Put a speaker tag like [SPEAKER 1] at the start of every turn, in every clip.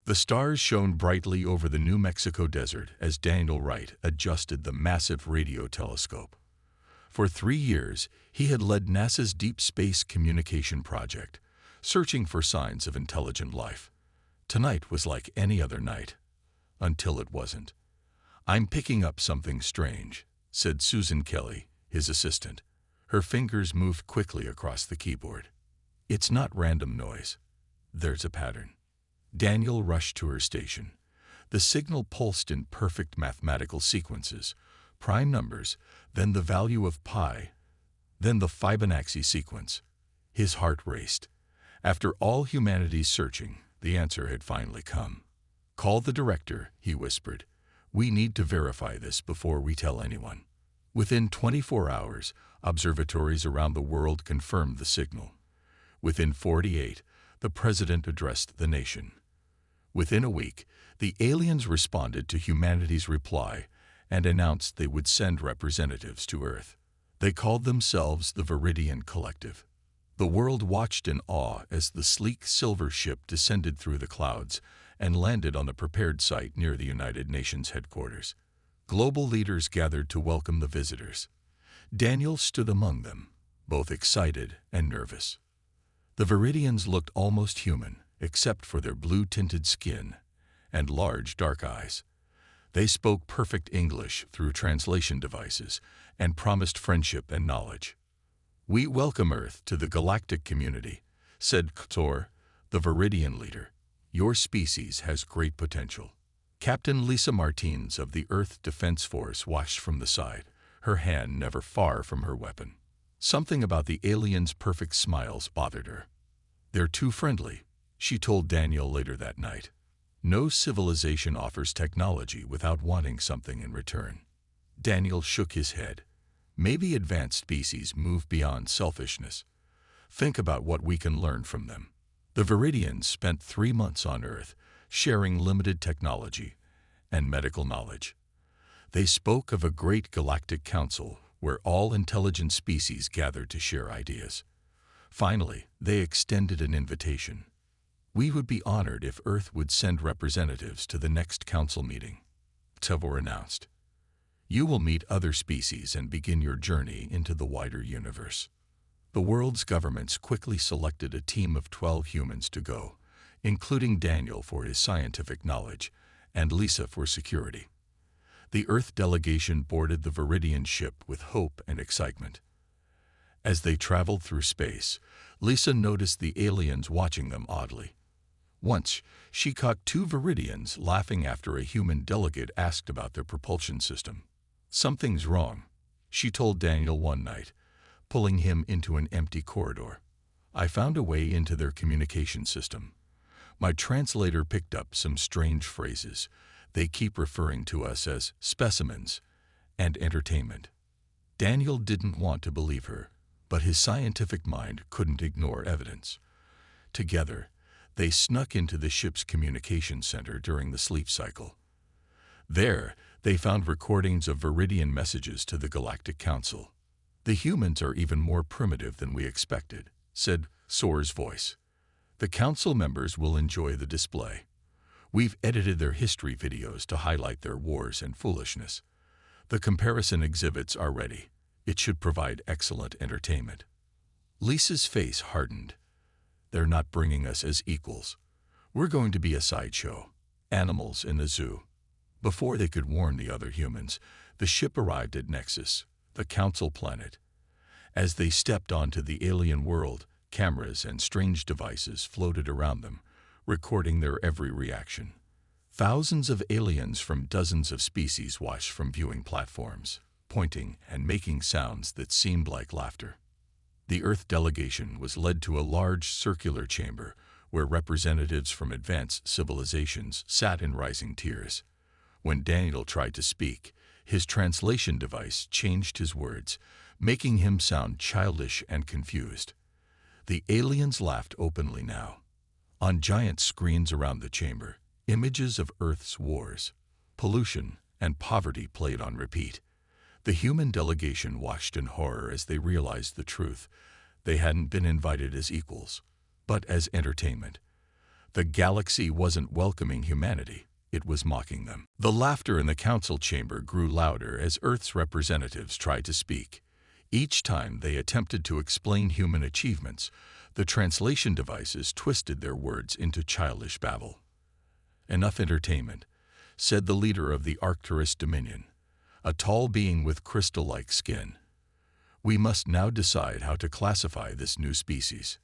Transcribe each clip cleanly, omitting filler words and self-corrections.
[SPEAKER 1] The stars shone brightly over the New Mexico desert as Daniel Wright adjusted the massive radio telescope. For 3 years, he had led NASA's Deep Space Communication Project, searching for signs of intelligent life. Tonight was like any other night. Until it wasn't. "I'm picking up something strange," said Susan Kelly, his assistant. Her fingers moved quickly across the keyboard. "It's not random noise. There's a pattern." Daniel rushed to her station. The signal pulsed in perfect mathematical sequences, prime numbers, then the value of pi, then the Fibonacci sequence. His heart raced. After all humanity's searching, the answer had finally come. "Call the director," he whispered. "We need to verify this before we tell anyone." Within 24 hours, observatories around the world confirmed the signal. Within 48, the president addressed the nation. Within a week, the aliens responded to humanity's reply and announced they would send representatives to Earth. They called themselves the Viridian Collective. The world watched in awe as the sleek silver ship descended through the clouds and landed on the prepared site near the United Nations headquarters. Global leaders gathered to welcome the visitors. Daniel stood among them, both excited and nervous. The Viridians looked almost human, except for their blue-tinted skin and large, dark eyes. They spoke perfect English through translation devices and promised friendship and knowledge. "We welcome Earth to the galactic community," said Ktor, the Viridian leader. "Your species has great potential." Captain Lisa Martins of the Earth Defense Force watched from the side, her hand never far from her weapon. Something about the aliens' perfect smiles bothered her. "They're too friendly," she told Daniel later that night. "No civilization offers technology without wanting something in return." Daniel shook his head. "Maybe advanced species move beyond selfishness. Think about what we can learn from them." The Viridians spent 3 months on Earth, sharing limited technology and medical knowledge. They spoke of a great galactic council where all intelligent species gathered to share ideas. Finally, they extended an invitation. "We would be honored if Earth would send representatives to the next council meeting," Tavor announced. "You will meet other species and begin your journey into the wider universe." The world's governments quickly selected a team of 12 humans to go, including Daniel for his scientific knowledge and Lisa for security. The Earth delegation boarded the Viridian ship with hope and excitement. As they traveled through space, Lisa noticed the aliens watching them oddly. Once, she caught 2 Viridians laughing after a human delegate asked about their propulsion system. "Something's wrong," she told Daniel one night, pulling him into an empty corridor. "I found a way into their communication system. My translator picked up some strange phrases. They keep referring to us as specimens and entertainment." Daniel didn't want to believe her, but his scientific mind couldn't ignore evidence. Together, they snuck into the ship's communication center during the sleep cycle. There, they found recordings of Viridian messages to the Galactic Council. "The humans are even more primitive than we expected," said Soar's voice. "The council members will enjoy the display. We've edited their history videos to highlight their wars and foolishness. The comparison exhibits are ready. It should provide excellent entertainment." Lisa's face hardened. "They're not bringing us as equals. We're going to be a sideshow, animals in a zoo." Before they could warn the other humans, the ship arrived at Nexus, the council planet. As they stepped onto the alien world, cameras and strange devices floated around them, recording their every reaction. Thousands of aliens from dozens of species watched from viewing platforms, pointing and making sounds that seemed like laughter. The Earth delegation was led to a large circular chamber where representatives from advanced civilizations sat in rising tiers. When Daniel tried to speak, his translation device changed his words, making him sound childish and confused. The aliens laughed openly now. On giant screens around the chamber, images of Earth's wars, pollution, and poverty played on repeat. The human delegation watched in horror as they realized the truth. They hadn't been invited as equals, but as entertainment. The galaxy wasn't welcoming humanity, it was mocking them. The laughter in the council chamber grew louder as Earth's representatives tried to speak. Each time they attempted to explain human achievements, the translation devices twisted their words into childish babble. "Enough entertainment," said the leader of the Arcturus Dominion, a tall being with crystal-like skin. "We must now decide how to classify this new species."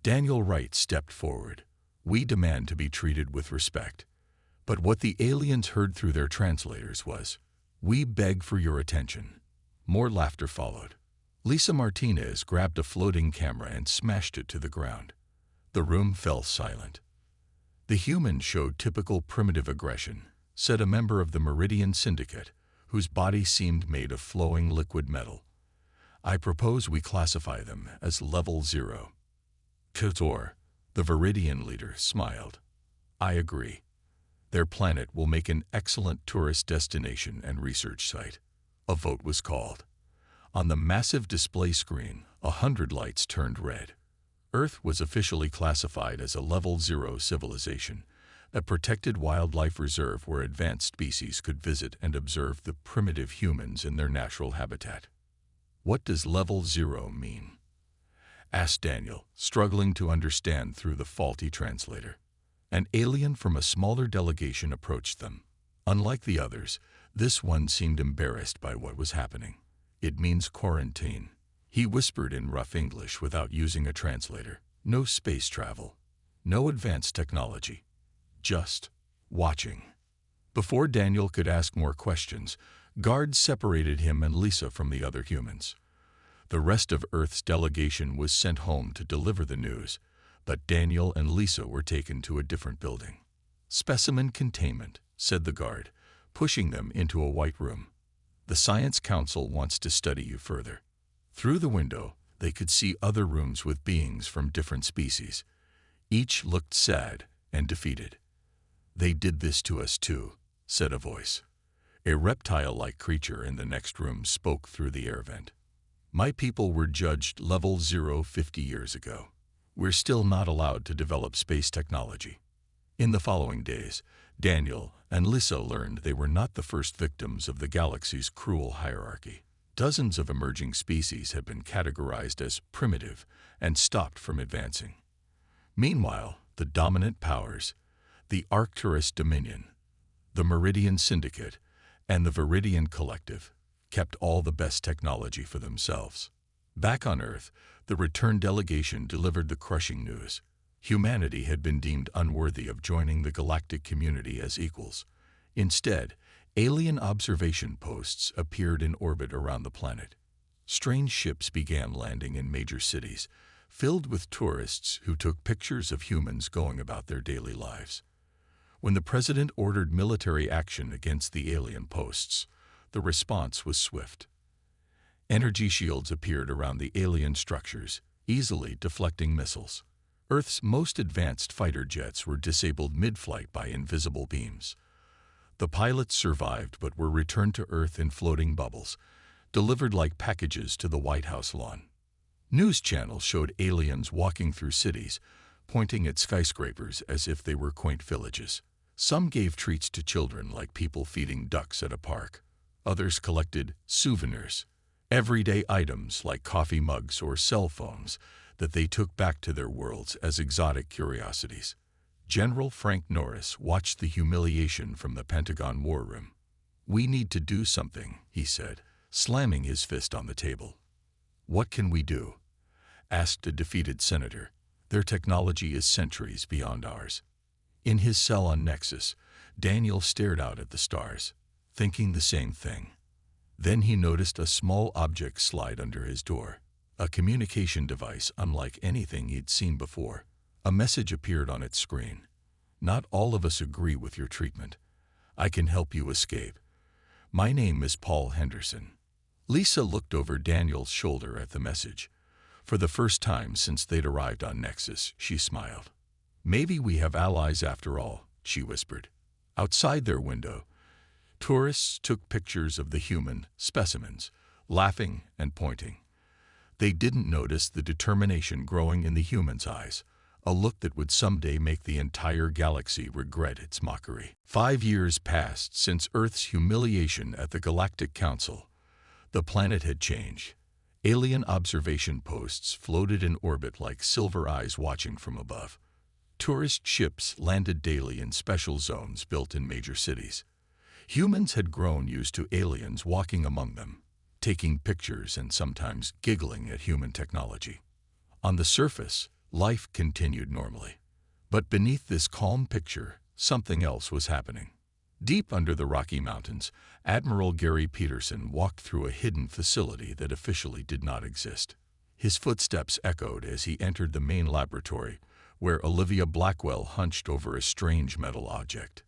[SPEAKER 1] Daniel Wright stepped forward. "We demand to be treated with respect." But what the aliens heard through their translators was, "We beg for your attention." More laughter followed. Lisa Martinez grabbed a floating camera and smashed it to the ground. The room fell silent. "The humans showed typical primitive aggression," said a member of the Meridian Syndicate, whose body seemed made of flowing liquid metal. "I propose we classify them as Level 0. Kotor, the Viridian leader, smiled. "I agree. Their planet will make an excellent tourist destination and research site." A vote was called. On the massive display screen, 100 lights turned red. Earth was officially classified as a Level 0 civilization, a protected wildlife reserve where advanced species could visit and observe the primitive humans in their natural habitat. "What does Level 0 mean?" asked Daniel, struggling to understand through the faulty translator. An alien from a smaller delegation approached them. Unlike the others, this one seemed embarrassed by what was happening. "It means quarantine," he whispered in rough English without using a translator. "No space travel, no advanced technology, just watching." Before Daniel could ask more questions, guards separated him and Lisa from the other humans. The rest of Earth's delegation was sent home to deliver the news, but Daniel and Lisa were taken to a different building. "Specimen containment," said the guard, pushing them into a white room. "The Science Council wants to study you further." Through the window, they could see other rooms with beings from different species. Each looked sad and defeated. "They did this to us too," said a voice. A reptile-like creature in the next room spoke through the air vent. "My people were judged Level 0 50 years ago. We're still not allowed to develop space technology." In the following days, Daniel and Lisa learned they were not the first victims of the galaxy's cruel hierarchy. Dozens of emerging species had been categorized as primitive and stopped from advancing. Meanwhile, the dominant powers, the Arcturus Dominion, the Meridian Syndicate, and the Viridian Collective, kept all the best technology for themselves. Back on Earth, the return delegation delivered the crushing news. Humanity had been deemed unworthy of joining the galactic community as equals. Instead, alien observation posts appeared in orbit around the planet. Strange ships began landing in major cities, filled with tourists who took pictures of humans going about their daily lives. When the president ordered military action against the alien posts, the response was swift. Energy shields appeared around the alien structures, easily deflecting missiles. Earth's most advanced fighter jets were disabled mid-flight by invisible beams. The pilots survived but were returned to Earth in floating bubbles, delivered like packages to the White House lawn. News channels showed aliens walking through cities, pointing at skyscrapers as if they were quaint villages. Some gave treats to children like people feeding ducks at a park. Others collected souvenirs, everyday items like coffee mugs or cell phones that they took back to their worlds as exotic curiosities. General Frank Norris watched the humiliation from the Pentagon war room. "We need to do something," he said, slamming his fist on the table. "What can we do?" asked a defeated senator. "Their technology is centuries beyond ours." In his cell on Nexus, Daniel stared out at the stars, thinking the same thing. Then he noticed a small object slide under his door, a communication device unlike anything he'd seen before. A message appeared on its screen. "Not all of us agree with your treatment. I can help you escape. My name is Paul Henderson." Lisa looked over Daniel's shoulder at the message. For the first time since they'd arrived on Nexus, she smiled. "Maybe we have allies after all," she whispered. Outside their window, tourists took pictures of the human specimens, laughing and pointing. They didn't notice the determination growing in the humans' eyes, a look that would someday make the entire galaxy regret its mockery. 5 years passed since Earth's humiliation at the Galactic Council. The planet had changed. Alien observation posts floated in orbit like silver eyes watching from above. Tourist ships landed daily in special zones built in major cities. Humans had grown used to aliens walking among them, taking pictures and sometimes giggling at human technology. On the surface, life continued normally. But beneath this calm picture, something else was happening. Deep under the Rocky Mountains, Admiral Gary Peterson walked through a hidden facility that officially did not exist. His footsteps echoed as he entered the main laboratory, where Olivia Blackwell hunched over a strange metal object.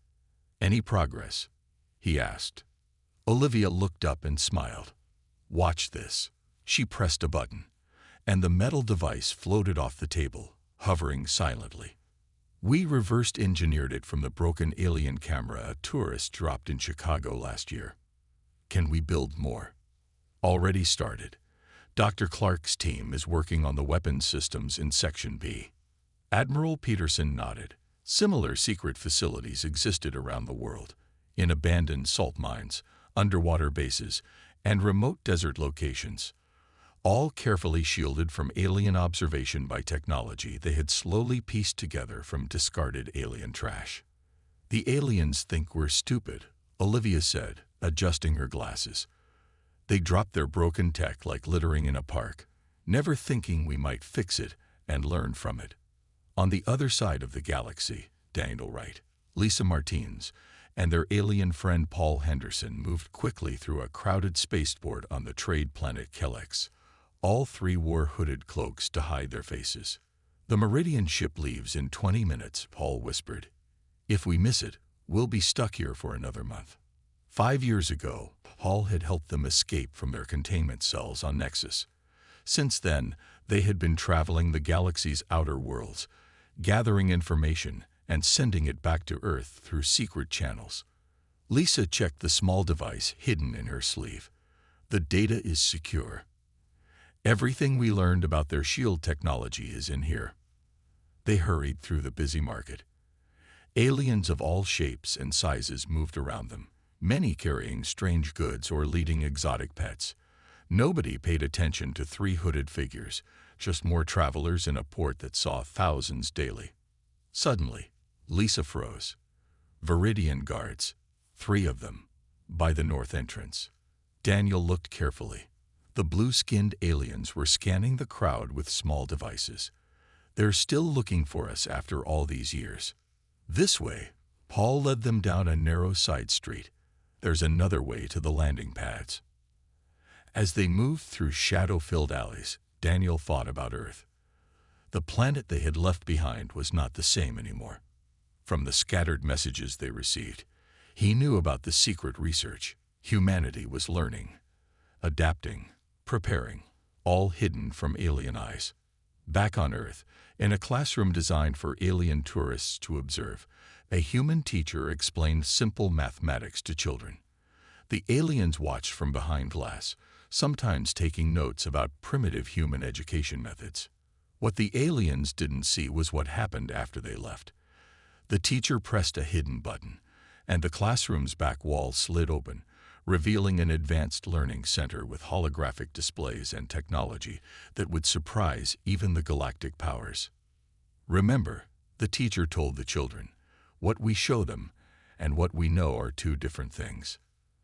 [SPEAKER 1] "Any progress?" he asked. Olivia looked up and smiled. "Watch this." She pressed a button, and the metal device floated off the table, hovering silently. "We reversed engineered it from the broken alien camera a tourist dropped in Chicago last year. Can we build more?" "Already started. Dr. Clark's team is working on the weapons systems in Section B." Admiral Peterson nodded. Similar secret facilities existed around the world, in abandoned salt mines, underwater bases, and remote desert locations, all carefully shielded from alien observation by technology they had slowly pieced together from discarded alien trash. "The aliens think we're stupid," Olivia said, adjusting her glasses. "They drop their broken tech like littering in a park, never thinking we might fix it and learn from it." On the other side of the galaxy, Daniel Wright, Lisa Martinez, and their alien friend Paul Henderson moved quickly through a crowded spaceport on the trade planet Kellex. All three wore hooded cloaks to hide their faces. "The Meridian ship leaves in 20 minutes, Paul whispered. "If we miss it, we'll be stuck here for another month." 5 years ago, Paul had helped them escape from their containment cells on Nexus. Since then, they had been traveling the galaxy's outer worlds, gathering information and sending it back to Earth through secret channels. Lisa checked the small device hidden in her sleeve. "The data is secure. Everything we learned about their shield technology is in here." They hurried through the busy market. Aliens of all shapes and sizes moved around them, many carrying strange goods or leading exotic pets. Nobody paid attention to three hooded figures, just more travelers in a port that saw thousands daily. Suddenly, Lisa froze. Viridian guards, 3 of them, by the north entrance. Daniel looked carefully. The blue-skinned aliens were scanning the crowd with small devices. "They're still looking for us after all these years." "This way." Paul led them down a narrow side street. "There's another way to the landing pads." As they moved through shadow-filled alleys, Daniel thought about Earth. The planet they had left behind was not the same anymore. From the scattered messages they received, he knew about the secret research. Humanity was learning, adapting, preparing, all hidden from alien eyes. Back on Earth, in a classroom designed for alien tourists to observe, a human teacher explained simple mathematics to children. The aliens watched from behind glass, sometimes taking notes about primitive human education methods. What the aliens didn't see was what happened after they left. The teacher pressed a hidden button, and the classroom's back wall slid open, revealing an advanced learning center with holographic displays and technology that would surprise even the galactic powers. "Remember," the teacher told the children, "what we show them and what we know are 2 different things."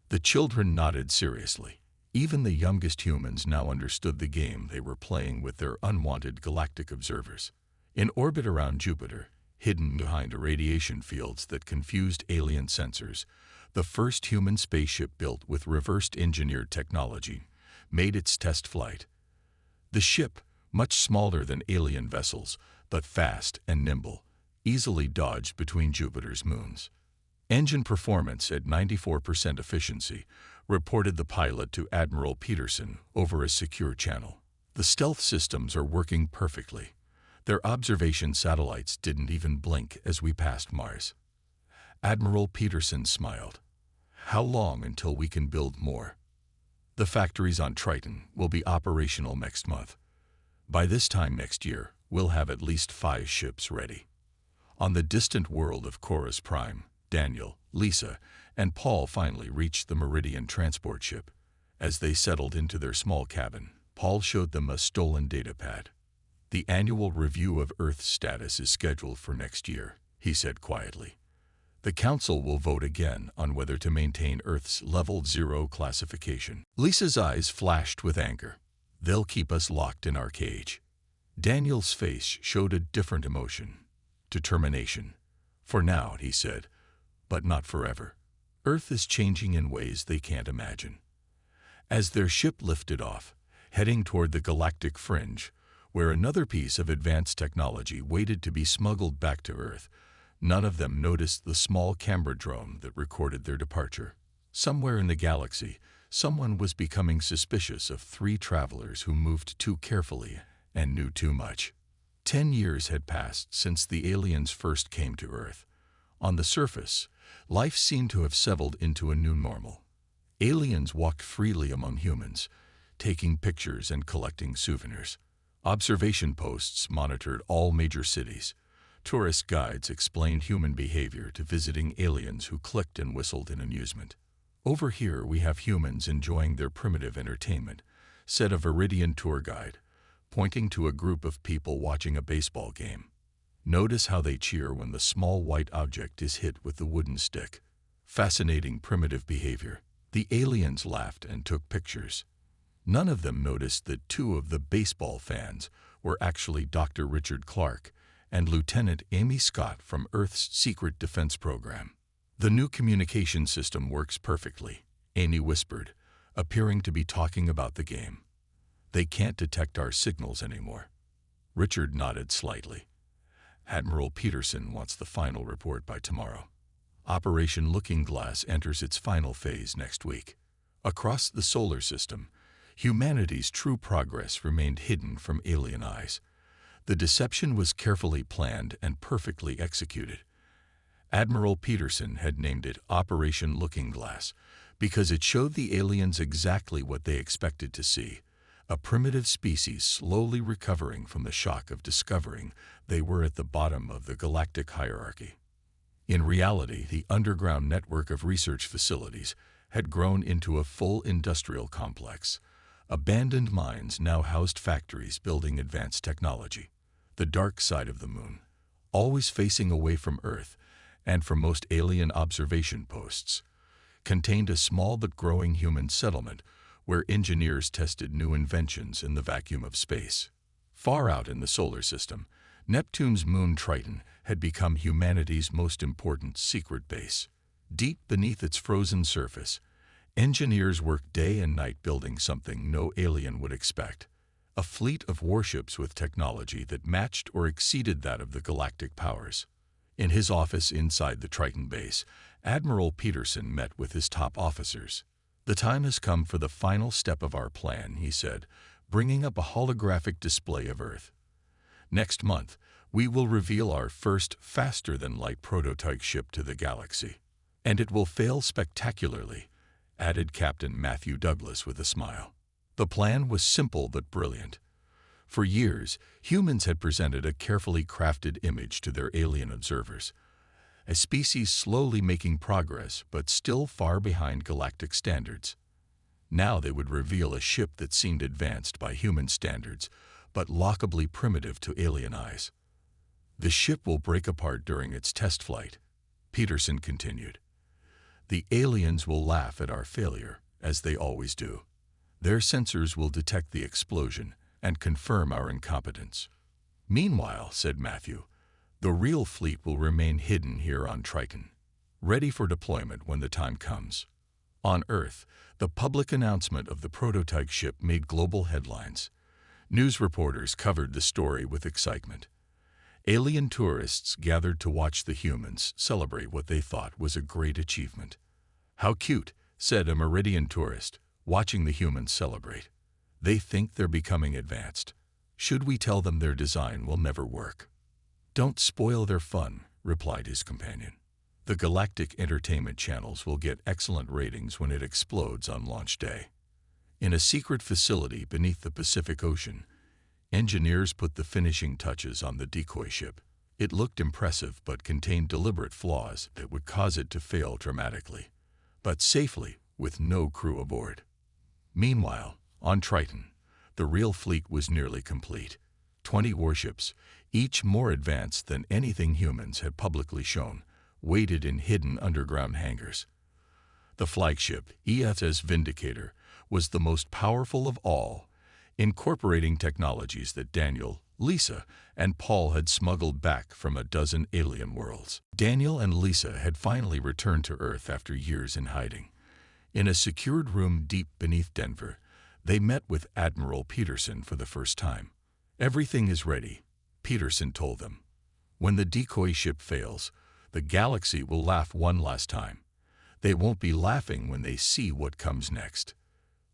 [SPEAKER 1] The children nodded seriously. Even the youngest humans now understood the game they were playing with their unwanted galactic observers. In orbit around Jupiter, hidden behind irradiation fields that confused alien sensors, the first human spaceship built with reversed engineered technology made its test flight. The ship, much smaller than alien vessels, but fast and nimble, easily dodged between Jupiter's moons. Engine performance at 94% efficiency, reported the pilot to Admiral Peterson over a secure channel. "The stealth systems are working perfectly. Their observation satellites didn't even blink as we passed Mars." Admiral Peterson smiled. "How long until we can build more?" "The factories on Triton will be operational next month. By this time next year, we'll have at least 5 ships ready. On the distant world of Chorus Prime, Daniel, Lisa, and Paul finally reached the Meridian transport ship. As they settled into their small cabin, Paul showed them a stolen datapad. "The annual review of Earth's status is scheduled for next year," he said quietly. "The Council will vote again on whether to maintain Earth's Level 0 classification." Lisa's eyes flashed with anger. "They'll keep us locked in our cage." Daniel's face showed a different emotion. Determination. "For now," he said, "but not forever. Earth is changing in ways they can't imagine." As their ship lifted off, heading toward the galactic fringe, where another piece of advanced technology waited to be smuggled back to Earth, none of them noticed the small camera drone that recorded their departure. Somewhere in the galaxy, someone was becoming suspicious of 3 travelers who moved too carefully and knew too much. 10 years had passed since the aliens first came to Earth. On the surface, life seemed to have settled into a new normal. Aliens walked freely among humans, taking pictures and collecting souvenirs. Observation posts monitored all major cities. Tourist guides explained human behavior to visiting aliens who clicked and whistled in amusement. "Over here we have humans enjoying their primitive entertainment," said a Viridian tour guide, pointing to a group of people watching a baseball game. "Notice how they cheer when the small white object is hit with the wooden stick. Fascinating primitive behavior." The aliens laughed and took pictures. None of them noticed that 2 of the baseball fans were actually Dr. Richard Clark and Lieutenant Amy Scott from Earth's secret defense program. "The new communication system works perfectly," Amy whispered, appearing to be talking about the game. "They can't detect our signals anymore." Richard nodded slightly. "Admiral Peterson wants the final report by tomorrow. Operation Looking Glass enters its final phase next week." Across the solar system, humanity's true progress remained hidden from alien eyes. The deception was carefully planned and perfectly executed. Admiral Peterson had named it Operation Looking Glass because it showed the aliens exactly what they expected to see: a primitive species slowly recovering from the shock of discovering they were at the bottom of the galactic hierarchy. In reality, the underground network of research facilities had grown into a full industrial complex. Abandoned mines now housed factories building advanced technology. The dark side of the moon, always facing away from Earth and from most alien observation posts, contained a small but growing human settlement where engineers tested new inventions in the vacuum of space. Far out in the solar system, Neptune's moon Triton had become humanity's most important secret base. Deep beneath its frozen surface, engineers worked day and night building something no alien would expect: a fleet of warships with technology that matched or exceeded that of the galactic powers. In his office inside the Triton base, Admiral Peterson met with his top officers. "The time has come for the final step of our plan," he said, bringing up a holographic display of Earth. "Next month, we will reveal our first faster-than-light prototype ship to the galaxy. And it will fail spectacularly," added Captain Matthew Douglas with a smile. The plan was simple but brilliant. For years, humans had presented a carefully crafted image to their alien observers, a species slowly making progress but still far behind galactic standards. Now they would reveal a ship that seemed advanced by human standards, but laughably primitive to alien eyes. "The ship will break apart during its test flight," Peterson continued. "The aliens will laugh at our failure, as they always do. Their sensors will detect the explosion and confirm our incompetence. Meanwhile," said Matthew, "the real fleet will remain hidden here on Triton, ready for deployment when the time comes." On Earth, the public announcement of the prototype ship made global headlines. News reporters covered the story with excitement. Alien tourists gathered to watch the humans celebrate what they thought was a great achievement. "How cute," said a Meridian tourist, watching the humans celebrate. "They think they're becoming advanced. Should we tell them their design will never work?" "Don't spoil their fun," replied his companion. "The galactic entertainment channels will get excellent ratings when it explodes on launch day." In a secret facility beneath the Pacific Ocean, Engineers put the finishing touches on the decoy ship. It looked impressive but contained deliberate flaws that would cause it to fail dramatically, but safely with no crew aboard. Meanwhile, on Triton, the real fleet was nearly complete. 20 warships, each more advanced than anything humans had publicly shown, waited in hidden underground hangars. The flagship, HFY Vindicator, was the most powerful of all, incorporating technologies that Daniel, Lisa, and Paul had smuggled back from a dozen alien worlds. Daniel and Lisa had finally returned to Earth after years in hiding. In a secured room deep beneath Denver, they met with Admiral Peterson for the first time. "Everything is ready," Peterson told them. "When the decoy ship fails, the galaxy will laugh one last time. They won't be laughing when they see what comes next."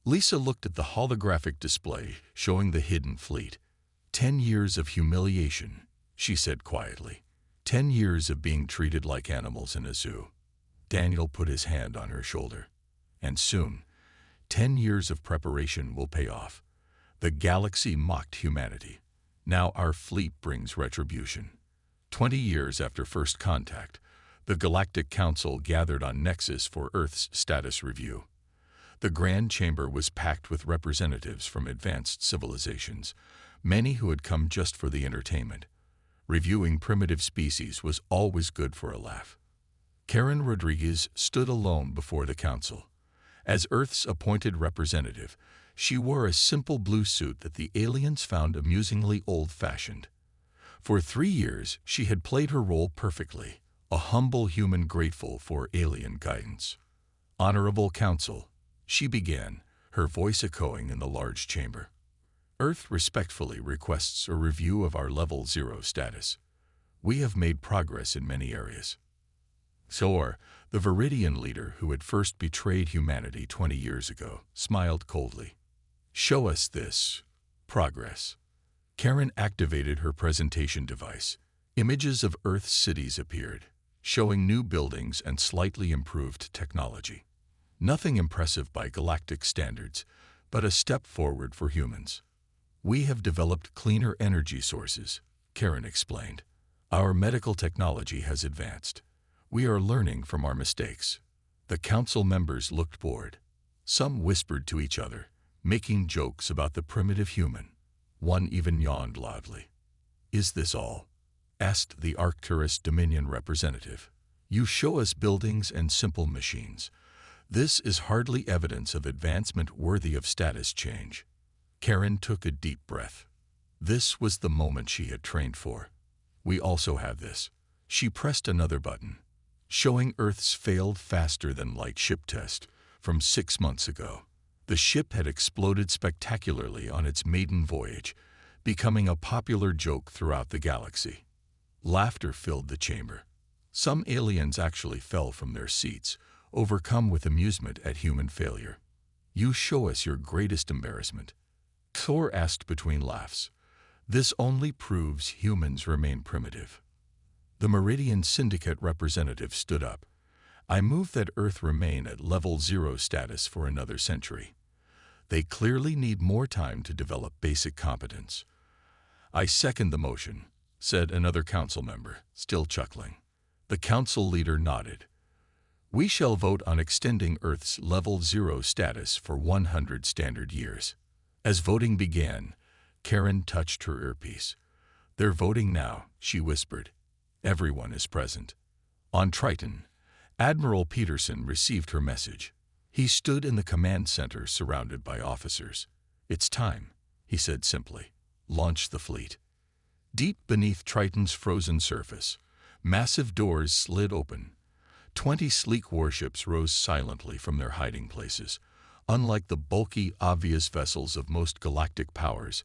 [SPEAKER 1] Lisa looked at the holographic display showing the hidden fleet. 10 years of humiliation," she said quietly. 10 years of being treated like animals in a zoo. Daniel put his hand on her shoulder. "And soon, 10 years of preparation will pay off. The galaxy mocked humanity. Now our fleet brings retribution." 20 years after first contact, the Galactic Council gathered on Nexus for Earth's status review. The Grand Chamber was packed with representatives from advanced civilizations, many who had come just for the entertainment. Reviewing primitive species was always good for a laugh. Karen Rodriguez stood alone before the council. As Earth's appointed representative, she wore a simple blue suit that the aliens found amusingly old-fashioned. For 3 years, she had played her role perfectly, a humble human grateful for alien guidance. "Honorable Council," she began, her voice echoing in the large chamber. "Earth respectfully requests a review of our Level 0 status. We have made progress in many areas." Zor, the Viridian leader who had first betrayed humanity 20 years ago, smiled coldly. "Show us this progress." Karen activated her presentation device. Images of Earth's cities appeared, showing new buildings and slightly improved technology. Nothing impressive by galactic standards, but a step forward for humans. "We have developed cleaner energy sources," Karen explained. "Our medical technology has advanced. We are learning from our mistakes." The council members looked bored. Some whispered to each other, making jokes about the primitive human. One even yawned loudly. "Is this all?" asked the Arcturus Dominion representative. "You show us buildings and simple machines. This is hardly evidence of advancement worthy of status change." Karen took a deep breath. This was the moment she had trained for. "We also have this." She pressed another button, showing Earth's failed faster-than-light ship test from 6 months ago. The ship had exploded spectacularly on its maiden voyage, becoming a popular joke throughout the galaxy. Laughter filled the chamber. Some aliens actually fell from their seats, overcome with amusement at human failure. "You show us your greatest embarrassment," Thor asked between laughs. "This only proves humans remain primitive." The Meridian Syndicate representative stood up. "I move that Earth remain at Level 0 status for another century. They clearly need more time to develop basic competence." "I second the motion," said another council member, still chuckling. The council leader nodded. "We shall vote on extending Earth's Level 0 status for 100 standard years." As voting began, Karen touched her earpiece. "They're voting now," she whispered. "Everyone is present." On Triton, Admiral Peterson received her message. He stood in the command center surrounded by officers. "It's time," he said simply. "Launch the fleet." Deep beneath Triton's frozen surface, massive doors slid open. 20 sleek warships rose silently from their hiding places. Unlike the bulky, obvious vessels of most galactic powers,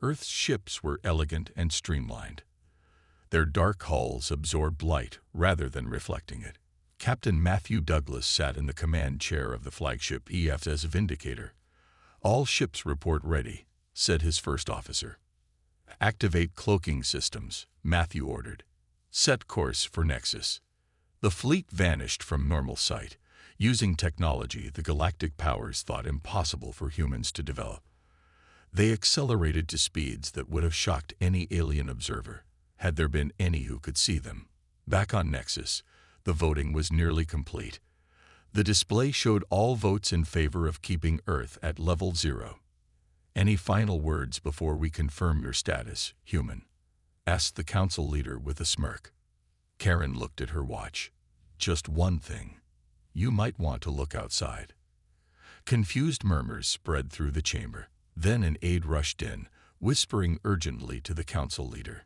[SPEAKER 1] Earth's ships were elegant and streamlined. Their dark hulls absorbed light rather than reflecting it. Captain Matthew Douglas sat in the command chair of the flagship HFY Vindicator. "All ships report ready," said his first officer. "Activate cloaking systems," Matthew ordered. "Set course for Nexus." The fleet vanished from normal sight, using technology the galactic powers thought impossible for humans to develop. They accelerated to speeds that would have shocked any alien observer, had there been any who could see them. Back on Nexus, the voting was nearly complete. The display showed all votes in favor of keeping Earth at level 0. "Any final words before we confirm your status, human?" asked the council leader with a smirk. Karen looked at her watch. "Just one thing. You might want to look outside." Confused murmurs spread through the chamber. Then an aide rushed in, whispering urgently to the council leader.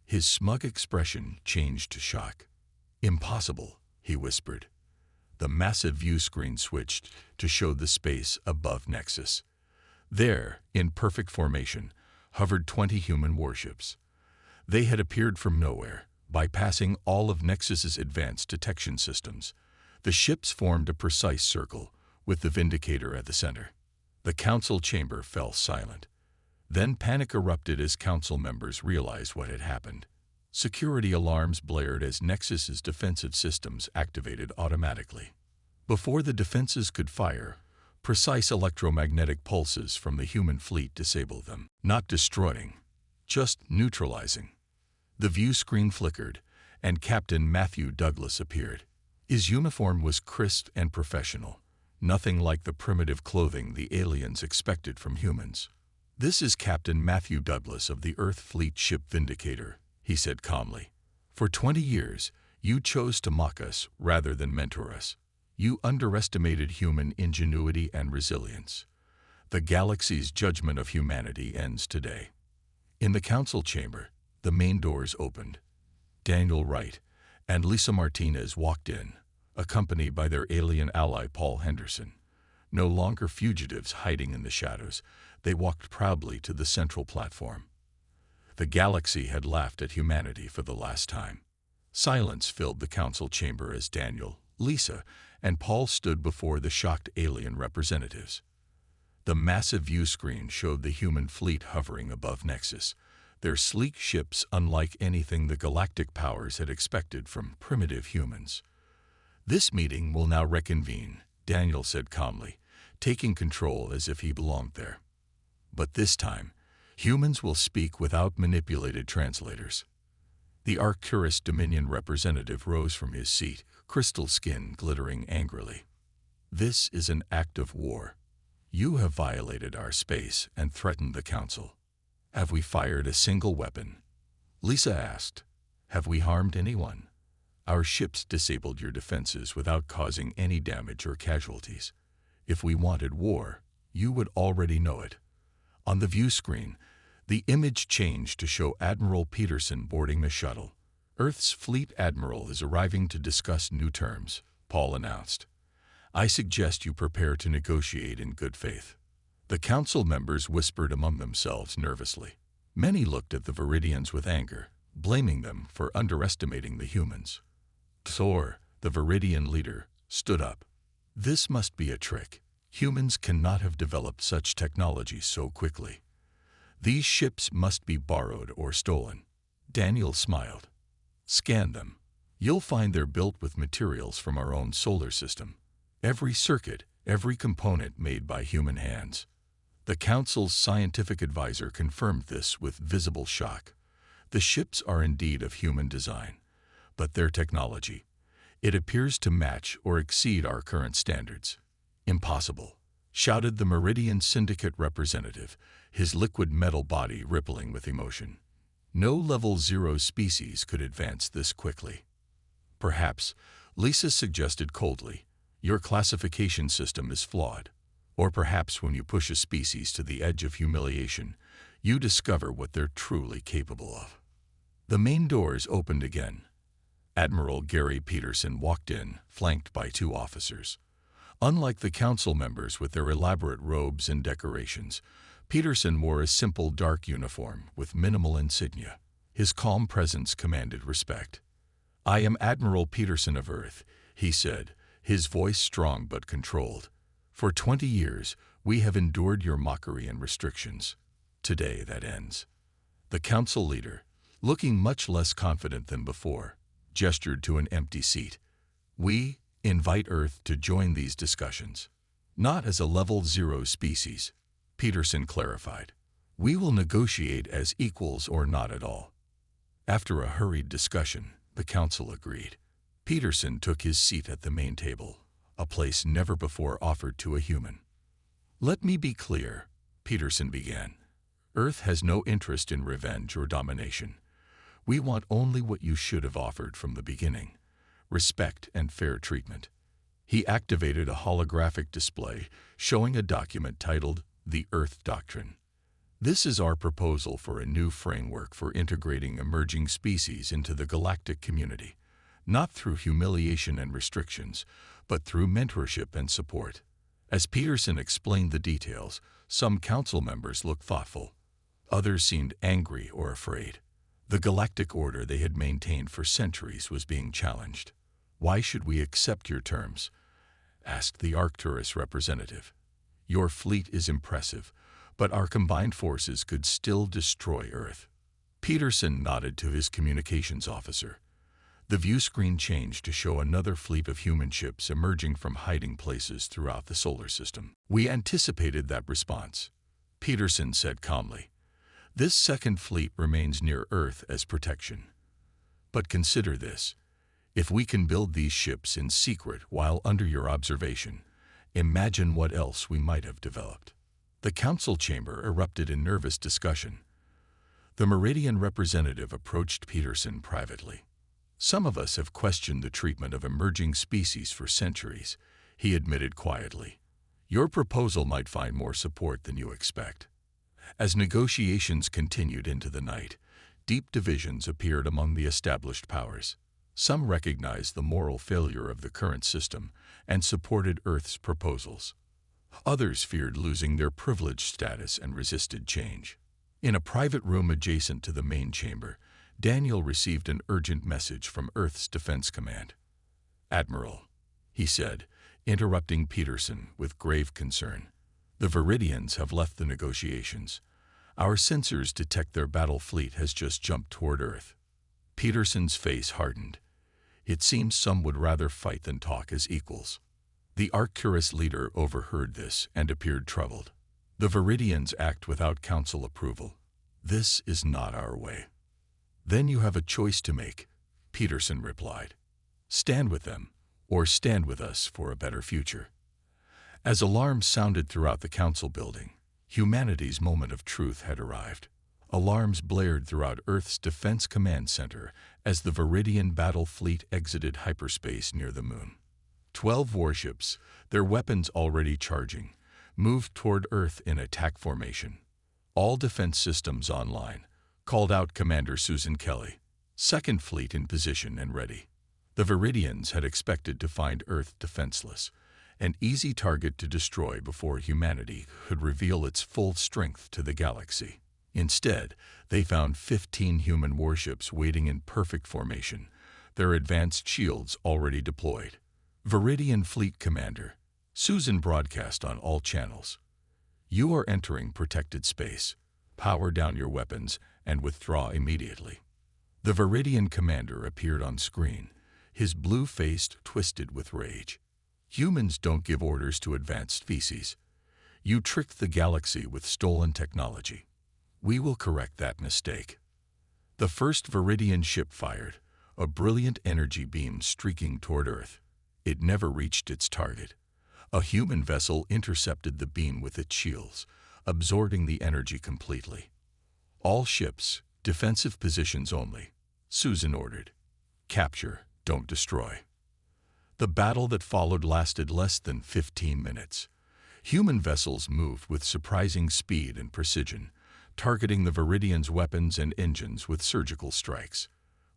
[SPEAKER 1] His smug expression changed to shock. "Impossible," he whispered. The massive view screen switched to show the space above Nexus. There, in perfect formation, hovered 20 human warships. They had appeared from nowhere, bypassing all of Nexus's advanced detection systems. The ships formed a precise circle, with the Vindicator at the center. The council chamber fell silent. Then panic erupted as council members realized what had happened. Security alarms blared as Nexus's defensive systems activated automatically. Before the defenses could fire, precise electromagnetic pulses from the human fleet disabled them, not destroying, just neutralizing. The view screen flickered, and Captain Matthew Douglas appeared. His uniform was crisp and professional, nothing like the primitive clothing the aliens expected from humans. "This is Captain Matthew Douglas of the Earth Fleet ship Vindicator," he said calmly. "For 20 years, you chose to mock us rather than mentor us. You underestimated human ingenuity and resilience. The galaxy's judgment of humanity ends today." In the council chamber, the main doors opened. Daniel Wright and Lisa Martinez walked in, accompanied by their alien ally Paul Henderson. No longer fugitives hiding in the shadows, they walked proudly to the central platform. The galaxy had laughed at humanity for the last time. Silence filled the council chamber as Daniel, Lisa, and Paul stood before the shocked alien representatives. The massive view screen showed the human fleet hovering above Nexus, their sleek ships unlike anything the galactic powers had expected from primitive humans. "This meeting will now reconvene," Daniel said calmly, taking control as if he belonged there. "But this time, humans will speak without manipulated translators." The Arcturus Dominion representative rose from his seat, crystal skin glittering angrily. "This is an act of war. You have violated our space and threatened the Council." "Have we fired a single weapon?" Lisa asked. "Have we harmed anyone? Our ships disabled your defenses without causing any damage or casualties. If we wanted war, you would already know it." On the view screen, the image changed to show Admiral Peterson boarding the shuttle. "Earth's fleet admiral is arriving to discuss new terms," Paul announced. "I suggest you prepare to negotiate in good faith." The council members whispered among themselves nervously. Many looked at the Viridians with anger, blaming them for underestimating the humans. Thor, the Viridian leader, stood up. "This must be a trick. Humans cannot have developed such technology so quickly. These ships must be borrowed or stolen." Daniel smiled. "Scan them. You'll find they're built with materials from our own solar system. Every circuit, every component made by human hands." The Council's scientific advisor confirmed this with visible shock. "The ships are indeed of human design, but their technology, it appears to match or exceed our current standards." "Impossible," shouted the Meridian Syndicate representative, his liquid metal body rippling with emotion. "No level 0 species could advance this quickly." "Perhaps," Lisa suggested coldly, "your classification system is flawed. Or perhaps when you push a species to the edge of humiliation, you discover what they're truly capable of." The main doors opened again. Admiral Gary Peterson walked in, flanked by 2 officers. Unlike the council members with their elaborate robes and decorations, Peterson wore a simple dark uniform with minimal insignia. His calm presence commanded respect. "I am Admiral Peterson of Earth," he said, his voice strong but controlled. "For 20 years, we have endured your mockery and restrictions. Today that ends." The council leader, looking much less confident than before, gestured to an empty seat. "We invite Earth to join these discussions. Not as a level 0 species," Peterson clarified, We will negotiate as equals or not at all." After a hurried discussion, the council agreed. Peterson took his seat at the main table, a place never before offered to a human. "Let me be clear," Peterson began. "Earth has no interest in revenge or domination. We want only what you should have offered from the beginning: respect and fair treatment." He activated a holographic display showing a document titled The Earth Doctrine. "This is our proposal for a new framework for integrating emerging species into the galactic community, not through humiliation and restrictions, but through mentorship and support." As Peterson explained the details, some council members looked thoughtful. Others seemed angry or afraid. The galactic order they had maintained for centuries was being challenged. "Why should we accept your terms?" asked the Arcturus representative. "Your fleet is impressive, but our combined forces could still destroy Earth." Peterson nodded to his communications officer. The view screen changed to show another fleet of human ships emerging from hiding places throughout the solar system. "We anticipated that response," Peterson said calmly. "This second fleet remains near Earth as protection. But consider this. If we can build these ships in secret while under your observation, imagine what else we might have developed." The council chamber erupted in nervous discussion. The Meridian representative approached Peterson privately. "Some of us have questioned the treatment of emerging species for centuries," he admitted quietly. "Your proposal might find more support than you expect." As negotiations continued into the night, deep divisions appeared among the established powers. Some recognized the moral failure of the current system and supported Earth's proposals. Others feared losing their privileged status and resisted change. In a private room adjacent to the main chamber, Daniel received an urgent message from Earth's Defense Command. "Admiral," he said, interrupting Peterson with grave concern, "the Viridians have left the negotiations. Our sensors detect their battle fleet has just jumped toward Earth." Peterson's face hardened. It seems some would rather fight than talk as equals. The Arcturus leader overheard this and appeared troubled. "The Viridians act without council approval. This is not our way." "Then you have a choice to make," Peterson replied. "Stand with them, or stand with us for a better future." As alarms sounded throughout the council building, humanity's moment of truth had arrived. Alarms blared throughout Earth's Defense Command Center as the Viridian battle fleet exited hyperspace near the moon. 12 warships, their weapons already charging, moved toward Earth in attack formation. "All defense systems online," called out Commander Susan Kelly. "Second Fleet in position and ready." The Viridians had expected to find Earth defenseless, an easy target to destroy before humanity could reveal its full strength to the galaxy. Instead, they found 15 human warships waiting in perfect formation, their advanced shields already deployed. "Viridian Fleet Commander," Susan broadcast on all channels, "you are entering protected space. Power down your weapons and withdraw immediately." The Viridian commander appeared on screen, his blue face twisted with rage. "Humans don't give orders to advanced species. You tricked the galaxy with stolen technology. We will correct that mistake." The first Viridian ship fired, a brilliant energy beam streaking toward Earth. It never reached its target. A human vessel intercepted the beam with its shields, absorbing the energy completely. "All ships, defensive positions only," Susan ordered. "Capture, don't destroy." The battle that followed lasted less than 15 minutes. Human vessels moved with surprising speed and precision, targeting the Viridians' weapons and engines with surgical strikes.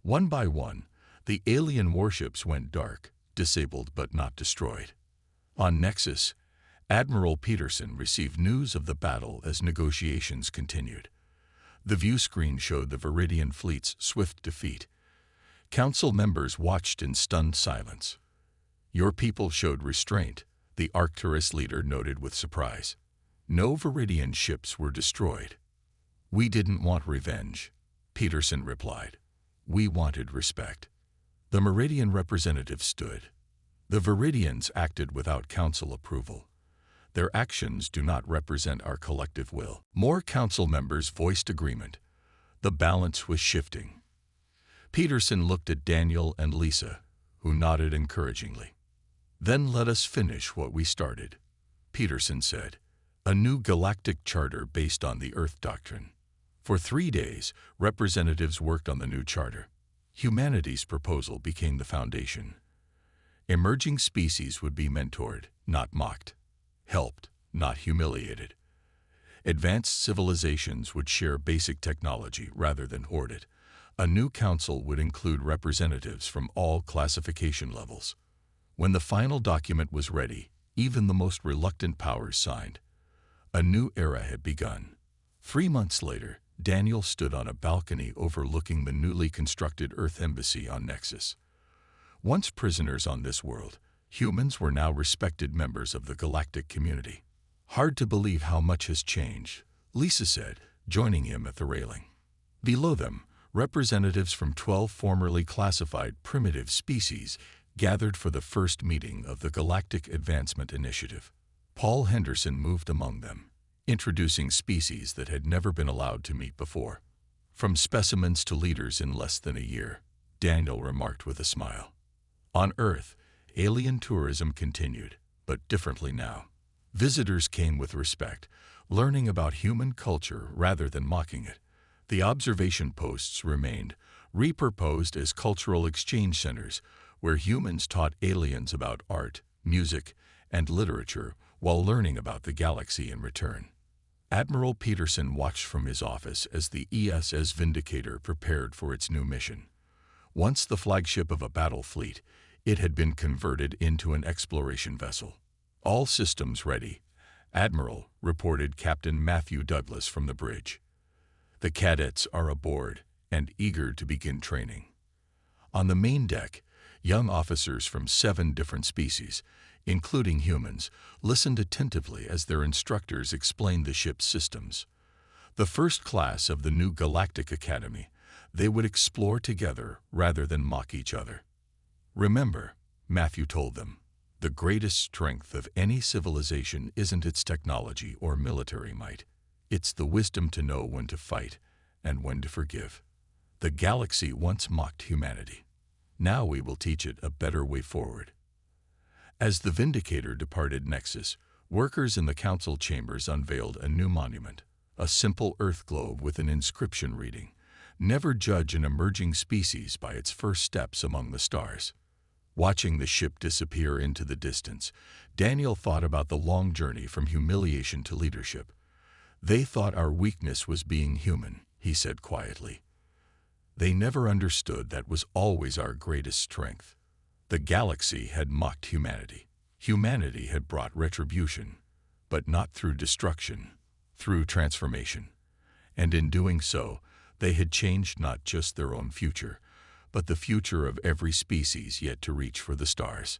[SPEAKER 1] One by one, the alien warships went dark, disabled but not destroyed. On Nexus, Admiral Peterson received news of the battle as negotiations continued. The view screen showed the Viridian fleet's swift defeat. Council members watched in stunned silence. "Your people showed restraint," the Arcturus leader noted with surprise. "No Viridian ships were destroyed." "We didn't want revenge," Peterson replied. "We wanted respect." The Meridian representative stood. "The Viridians acted without council approval. Their actions do not represent our collective will. More council members voiced agreement. The balance was shifting. Peterson looked at Daniel and Lisa, who nodded encouragingly. "Then let us finish what we started," Peterson said. "A new galactic charter based on the Earth Doctrine." For 3 days, representatives worked on the new charter. Humanity's proposal became the foundation. Emerging species would be mentored, not mocked. Helped, not humiliated. Advanced civilizations would share basic technology rather than hoard it. A new council would include representatives from all classification levels. When the final document was ready, even the most reluctant powers signed. A new era had begun. 3 months later, Daniel stood on a balcony overlooking the newly constructed Earth Embassy on Nexus. Once prisoners on this world, humans were now respected members of the galactic community. "Hard to believe how much has changed," Lisa said, joining him at the railing. Below them, representatives from 12 formerly classified primitive species gathered for the first meeting of the Galactic Advancement Initiative. Paul Henderson moved among them, introducing species that had never been allowed to meet before. "From specimens to leaders in less than a year," Daniel remarked with a smile. On Earth, alien tourism continued, but differently now. Visitors came with respect, learning about human culture rather than mocking it. The observation posts remained, repurposed as cultural exchange centers, where humans taught aliens about art, music, and literature while learning about the galaxy in return. Admiral Peterson watched from his office as the ESS Vindicator prepared for its new mission. Once the flagship of a battle fleet, it had been converted into an exploration vessel. "All systems ready," Admiral, reported Captain Matthew Douglas from the bridge. "The cadets are aboard and eager to begin training." On the main deck, young officers from 7 different species, including humans, listened attentively as their instructors explained the ship's systems. The first class of the new Galactic Academy, they would explore together rather than mock each other. "Remember," Matthew told them, "the greatest strength of any civilization isn't its technology or military might. It's the wisdom to know when to fight and when to forgive. The galaxy once mocked humanity. Now we will teach it a better way forward." As the Vindicator departed Nexus, workers in the council chambers unveiled a new monument, a simple Earth globe with an inscription reading, "Never judge an emerging species by its first steps among the stars." Watching the ship disappear into the distance, Daniel thought about the long journey from humiliation to leadership. "They thought our weakness was being human," he said quietly. "They never understood that was always our greatest strength." The galaxy had mocked humanity. Humanity had brought retribution, but not through destruction, through transformation. And in doing so, they had changed not just their own future, but the future of every species yet to reach for the stars.